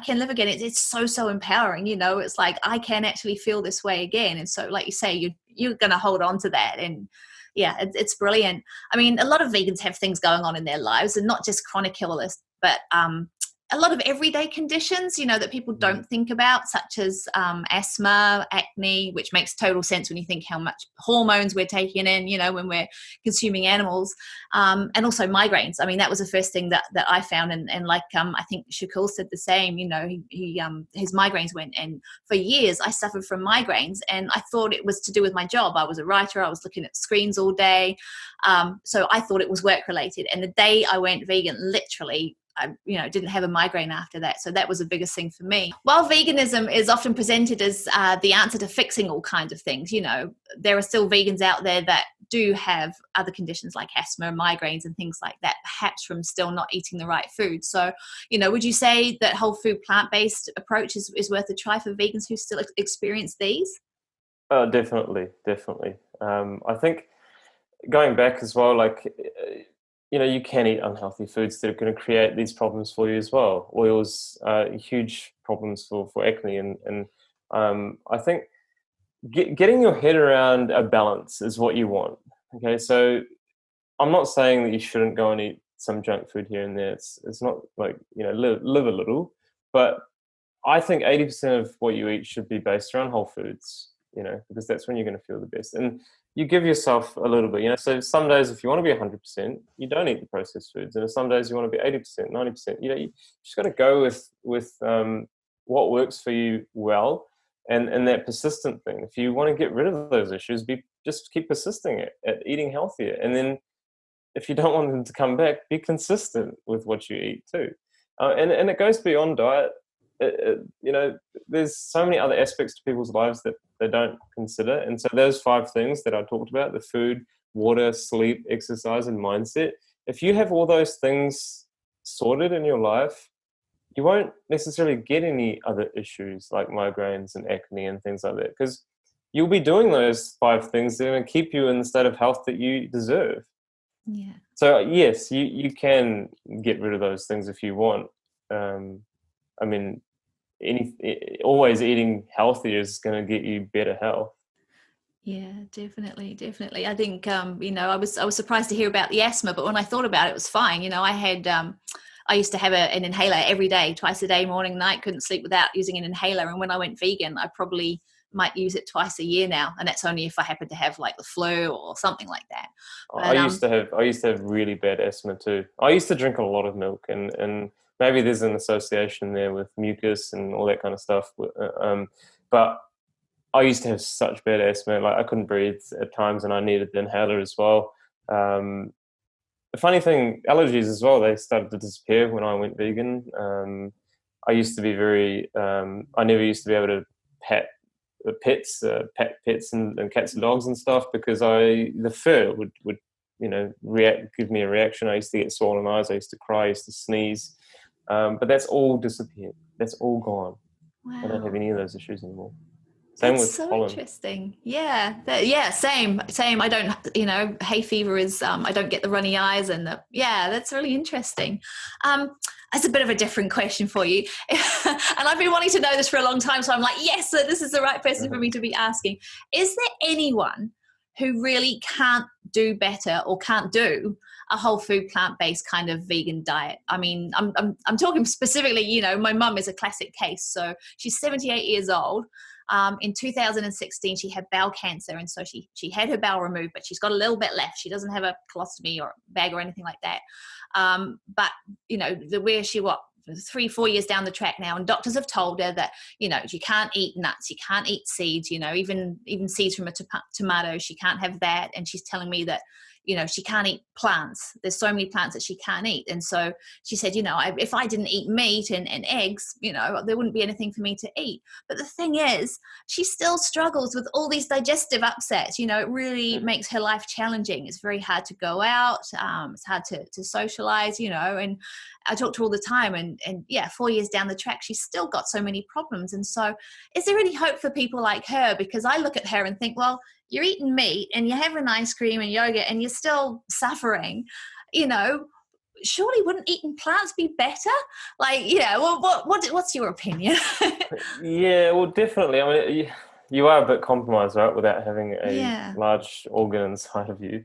can live again. It's so empowering. It's like I can actually feel this way again. And so, like you say, you're going to hold on to that. And yeah, it's brilliant. I mean, a lot of vegans have things going on in their lives, and not just chronic illness, but a lot of everyday conditions, that people don't think about, such as asthma, acne, which makes total sense when you think how much hormones we're taking in, when we're consuming animals, and also migraines. I mean, that was the first thing that I found, and like I think Shukul said the same. He his migraines went, and for years I suffered from migraines, and I thought it was to do with my job. I was a writer. I was looking at screens all day, so I thought it was work related. And the day I went vegan, literally, I didn't have a migraine after that. So that was the biggest thing for me. While veganism is often presented as the answer to fixing all kinds of things, there are still vegans out there that do have other conditions like asthma, migraines, and things like that, perhaps from still not eating the right food. So, would you say that whole food plant-based approach is worth a try for vegans who still experience these? Definitely. I think going back as well, like, you can eat unhealthy foods that are going to create these problems for you as well. Oils are huge problems for acne. And I think getting your head around a balance is what you want. Okay, so I'm not saying that you shouldn't go and eat some junk food here and there. It's not like, live a little. But I think 80% of what you eat should be based around whole foods, because that's when you're going to feel the best. And you give yourself a little bit, so some days if you want to be 100%, you don't eat the processed foods. And some days you want to be 80%, 90%, you just got to go with what works for you well. And that persistent thing, if you want to get rid of those issues, just keep persisting at eating healthier. And then if you don't want them to come back, be consistent with what you eat too. And it goes beyond diet. There's so many other aspects to people's lives that they don't consider. And so those 5 things that I talked about, the food, water, sleep, exercise, and mindset, if you have all those things sorted in your life, you won't necessarily get any other issues like migraines and acne and things like that, because you'll be doing those 5 things that are going to keep you in the state of health that you deserve. Yeah. So yes, you can get rid of those things if you want. Always eating healthier is going to get you better health. Yeah, definitely. I think I was surprised to hear about the asthma, but when I thought about it, it was fine. I used to have an inhaler every day, twice a day, morning, night. Couldn't sleep without using an inhaler. And when I went vegan, I probably might use it twice a year now, and that's only if I happen to have like the flu or something like that. But, I used to have really bad asthma too. I used to drink a lot of milk, and maybe there's an association there with mucus and all that kind of stuff. But I used to have such bad asthma, like I couldn't breathe at times, and I needed the inhaler as well. The funny thing, allergies as well, they started to disappear when I went vegan. I used to be I never used to be able to pet pets and cats and dogs and stuff, because the fur would give me a reaction. I used to get swollen eyes, I used to cry, I used to sneeze. But that's all disappeared. That's all gone. Wow. I don't have any of those issues anymore. Same That's with so pollen. Interesting. Yeah. Same. I don't, hay fever is, I don't get the runny eyes that's really interesting. That's a bit of a different question for you. And I've been wanting to know this for a long time. So I'm like, yes, this is the right person for me to be asking. Is there anyone who really can't do better or can't do a whole food, plant-based kind of vegan diet? I mean, I'm talking specifically, my mum is a classic case. So she's 78 years old. In 2016, she had bowel cancer, and so she had her bowel removed, but she's got a little bit left. She doesn't have a colostomy or bag or anything like that. But where she 3-4 years down the track now, and doctors have told her that you can't eat nuts, you can't eat seeds, even seeds from a tomato, she can't have that. And she's telling me that she can't eat plants. There's so many plants that she can't eat. And so she said, if I didn't eat meat and eggs, there wouldn't be anything for me to eat. But the thing is, she still struggles with all these digestive upsets. It really makes her life challenging. It's very hard to go out. It's hard to socialize, and I talk to her all the time. And 4 years down the track, she's still got so many problems. And so is there any hope for people like her? Because I look at her and think, well, you're eating meat and you're having ice cream and yogurt and you're still suffering, surely wouldn't eating plants be better? What's your opinion? Yeah, well, definitely. I mean, you are a bit compromised, right, without having a large organ inside of you.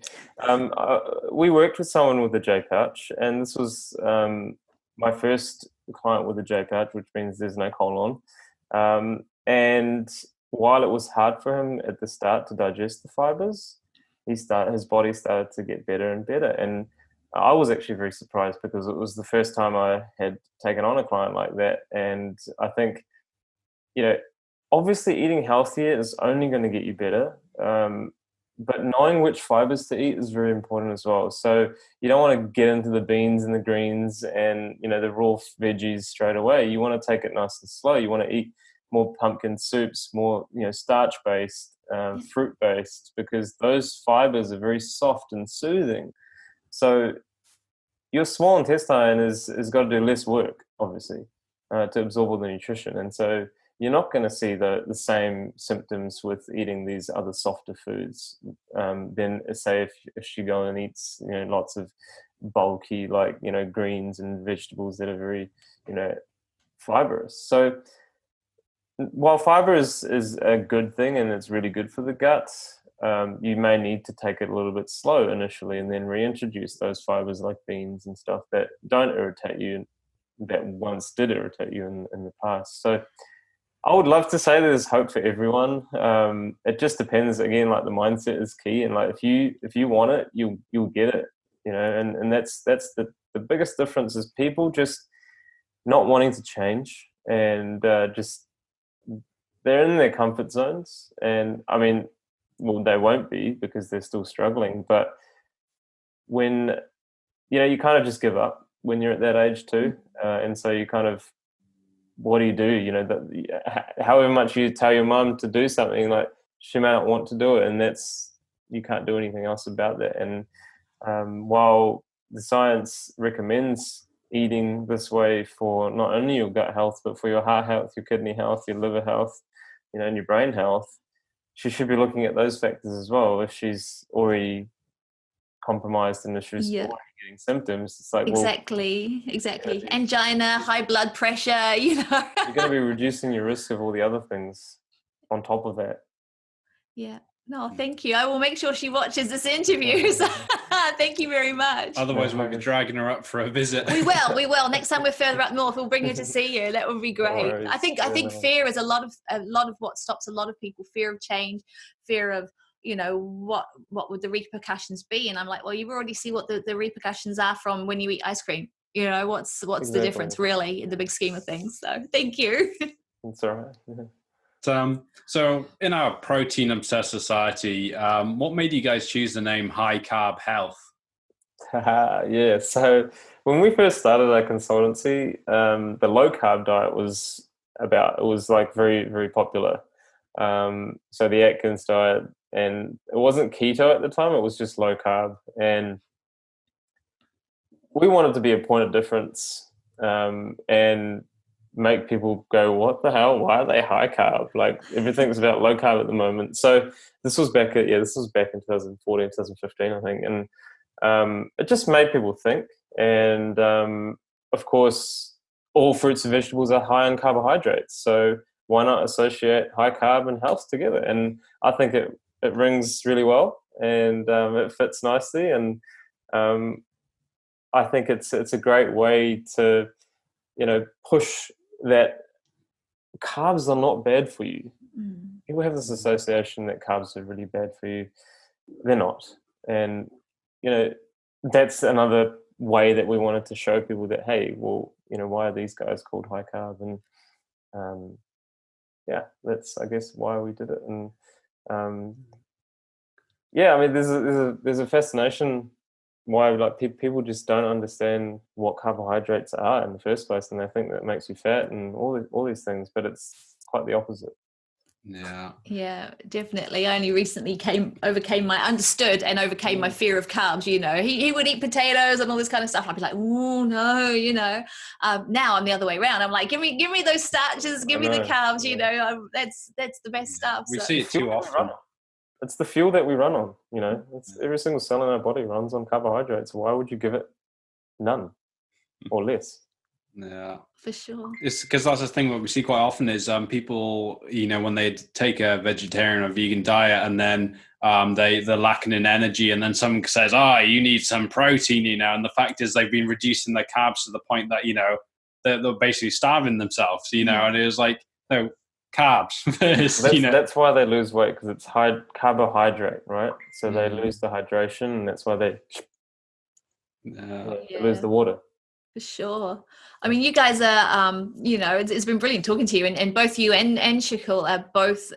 We worked with someone with a J pouch, and this was my first client with a J pouch, which means there's no colon. And while it was hard for him at the start to digest the fibers, his body started to get better and better. And I was actually very surprised, because it was the first time I had taken on a client like that. And I think, obviously eating healthier is only going to get you better. But knowing which fibers to eat is very important as well. So you don't want to get into the beans and the greens and, the raw veggies straight away. You want to take it nice and slow. You want to eat more pumpkin soups, more starch-based, fruit-based, because those fibers are very soft and soothing. So your small intestine is got to do less work, obviously, to absorb all the nutrition. And so you're not going to see the same symptoms with eating these other softer foods than, say, if she go and eats lots of bulky, greens and vegetables that are very fibrous. So while fiber is a good thing and it's really good for the gut, you may need to take it a little bit slow initially, and then reintroduce those fibers like beans and stuff that don't irritate you, that once did irritate you in the past. So I would love to say there's hope for everyone. It just depends. Again, the mindset is key, and if you want it, you'll get it. And that's the biggest difference, is people just not wanting to change, and just they're in their comfort zones. And I mean, well, they won't be, because they're still struggling. But when you kind of just give up when you're at that age too, and so you kind of, what do? However much you tell your mum to do something, she may not want to do it, and you can't do anything else about that. And while the science recommends eating this way for not only your gut health, but for your heart health, your kidney health, your liver health, and your brain health, she should be looking at those factors as well. If she's already compromised and if she's already getting symptoms, it's exactly. Angina, high blood pressure, you're going to be reducing your risk of all the other things on top of that. Yeah. No, thank you. I will make sure she watches this interview. So, thank you very much. Otherwise, we'll be dragging her up for a visit. We will. Next time we're further up north, we'll bring her to see you. That would be great. I think fear is a lot of what stops a lot of people. Fear of change, fear of, what would the repercussions be? And I'm like, well, you already see what the repercussions are from when you eat ice cream. What's Exactly. the difference really in the big scheme of things? So thank you. It's all right. Yeah. So in our protein obsessed society, what made you guys choose the name High Carb Health? Yeah, so when we first started our consultancy, the low carb diet was like very, very popular. So the Atkins diet, and it wasn't keto at the time, it was just low carb. And we wanted to be a point of difference, and make people go, what the hell? Why are they high carb? Like everything's about low carb at the moment. So this was back in 2014, 2015, I think. And it just made people think. And of course, all fruits and vegetables are high in carbohydrates. So why not associate high carb and health together? And I think it rings really well, and it fits nicely. And I think it's a great way to, push that carbs are not bad for you. People have this association that carbs are really bad for you. They're not. And, that's another way that we wanted to show people that, hey, well, why are these guys called high carb? And that's, I guess, why we did it. And I mean, there's a fascination why like people just don't understand what carbohydrates are in the first place, and they think that makes you fat and all these things, but it's quite the opposite. Yeah, definitely. I only recently overcame my fear of carbs. He would eat potatoes and all this kind of stuff. I'd be like, oh no, now I'm the other way around. I'm like, give me those starches, give me the carbs. That's the best stuff. We see it too often. It's the fuel that we run on. It's every single cell in our body runs on carbohydrates. Why would you give it none or less? Yeah, for sure. It's because that's the thing. What we see quite often is people, when they take a vegetarian or vegan diet, and then they're lacking in energy, and then someone says, you need some protein, and the fact is they've been reducing their carbs to the point that they're basically starving themselves, and it was like, no, carbs first. That's why they lose weight, because it's high carbohydrate, right? So they lose the hydration, and that's why they lose the water. For sure. I mean, you guys are, it's been brilliant talking to you, and both you and Shukul are both,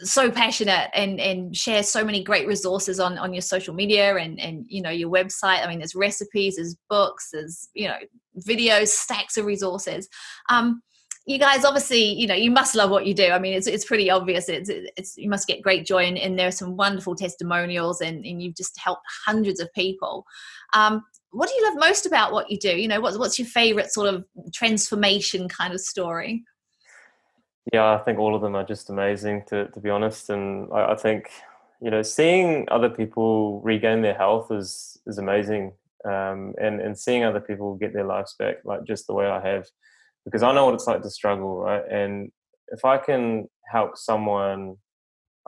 so passionate and share so many great resources on your social media and your website. I mean, there's recipes, there's books, there's, videos, stacks of resources. You guys obviously, you must love what you do. I mean, it's pretty obvious. It's you must get great joy, and there are some wonderful testimonials, and you've just helped hundreds of people. What do you love most about what you do? What's your favorite sort of transformation kind of story? Yeah, I think all of them are just amazing, to be honest. And I think, seeing other people regain their health is amazing. And seeing other people get their lives back, like just the way I have, because I know what it's like to struggle, right? And if I can help someone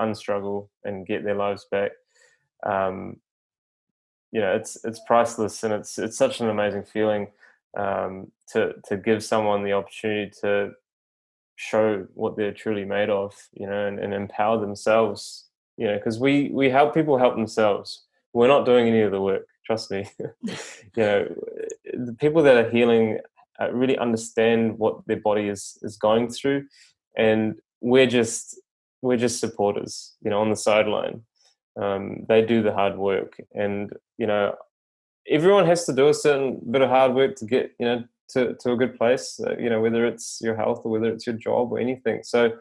unstruggle and get their lives back, it's priceless, and it's such an amazing feeling to give someone the opportunity to show what they're truly made of, and empower themselves, because we help people help themselves. We're not doing any of the work, trust me. The people that are healing really understand what their body is going through, and we're just supporters, on the sideline. They do the hard work, and everyone has to do a certain bit of hard work to get to a good place, whether it's your health or whether it's your job or anything. So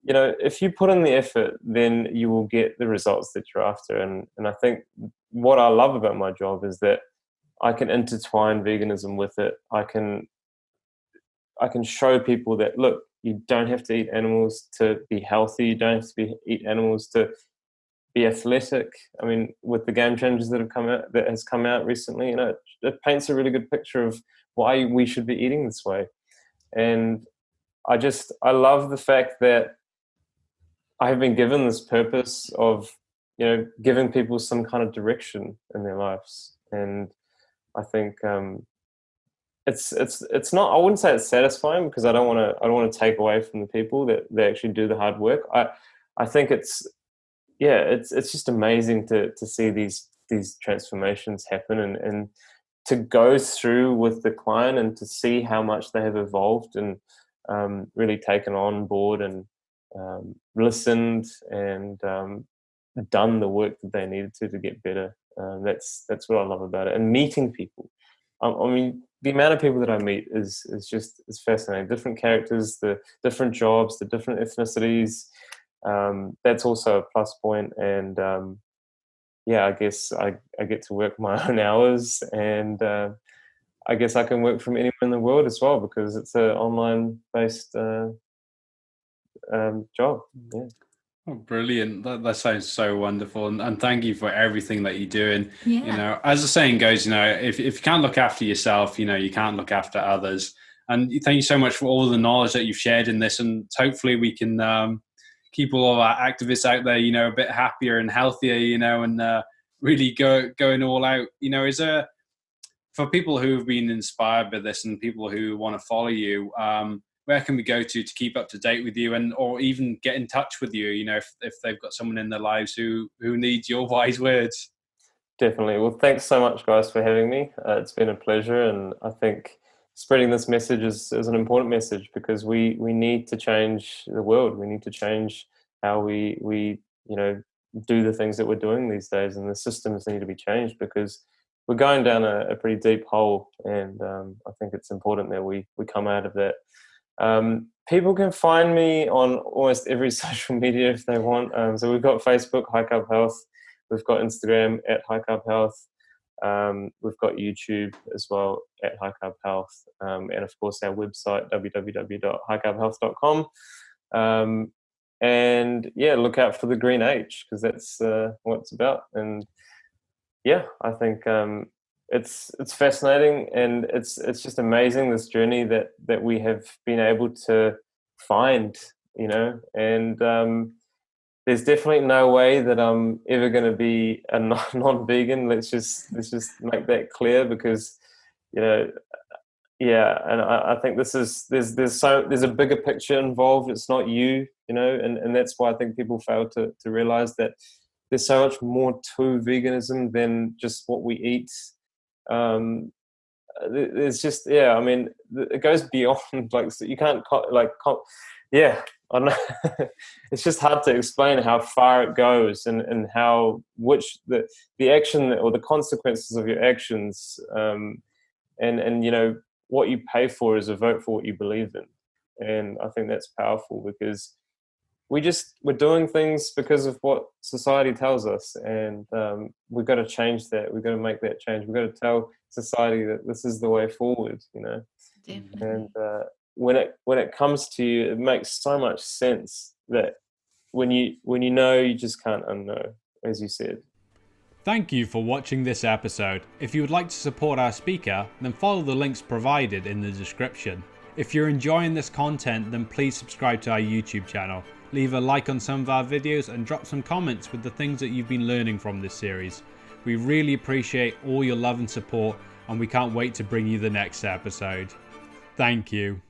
if you put in the effort, then you will get the results that you're after. And I think what I love about my job is that I can intertwine veganism with it. I can show people that, look, you don't have to eat animals to be healthy. You don't have to eat animals to be athletic. I mean, with the game changers that has come out recently, it paints a really good picture of why we should be eating this way. And I love the fact that I have been given this purpose of, giving people some kind of direction in their lives. And I think it's not, I wouldn't say it's satisfying, because I don't want to take away from the people that they actually do the hard work. I think it's just amazing to see these transformations happen, and to go through with the client and to see how much they have evolved and really taken on board and listened and done the work that they needed to get better. That's what I love about it. And meeting people. I mean, the amount of people that I meet is fascinating. Different characters, the different jobs, the different ethnicities. That's also a plus point. And I guess I get to work my own hours, and I guess I can work from anywhere in the world as well, because it's an online based job. Yeah. Oh, brilliant. That sounds so wonderful. And thank you for everything that you do. And, Yeah. as the saying goes, if you can't look after yourself, you can't look after others. And thank you so much for all the knowledge that you've shared in this. And hopefully we can keep all our activists out there, a bit happier and healthier, and really going all out. Is there, for people who have been inspired by this and people who want to follow you, where can we go to keep up to date with you, and or even get in touch with you, if they've got someone in their lives who needs your wise words? Definitely. Well, thanks so much, guys, for having me. It's been a pleasure, and I think spreading this message is an important message, because we need to change the world. We need to change how we do the things that we're doing these days, and the systems need to be changed, because we're going down a pretty deep hole, and I think it's important that we come out of that. People can find me on almost every social media if they want. So we've got Facebook, High Carb Health. We've got Instagram at High Carb Health. We've got YouTube as well at High Carb Health. And of course our website, www.highcarbhealth.com. And look out for the green H, because that's what it's about. And I think it's fascinating, and it's just amazing, this journey that we have been able to find, and there's definitely no way that I'm ever going to be a non-vegan. Let's just make that clear, because and I think there's a bigger picture involved. It's not you, and that's why I think people fail to realize that there's so much more to veganism than just what we eat. There's just, I mean, it goes beyond, like, so you can't I don't know. It's just hard to explain how far it goes, and how the action or the consequences of your actions, and what you pay for is a vote for what you believe in. And I think that's powerful, because we're doing things because of what society tells us, and we've got to change that. We've got to make that change. We've got to tell society that this is the way forward, Definitely. And when it comes to you, it makes so much sense that when you know, you just can't unknow, as you said. Thank you for watching this episode. If you would like to support our speaker, then follow the links provided in the description. If you're enjoying this content, then please subscribe to our YouTube channel. Leave a like on some of our videos and drop some comments with the things that you've been learning from this series. We really appreciate all your love and support, and we can't wait to bring you the next episode. Thank you.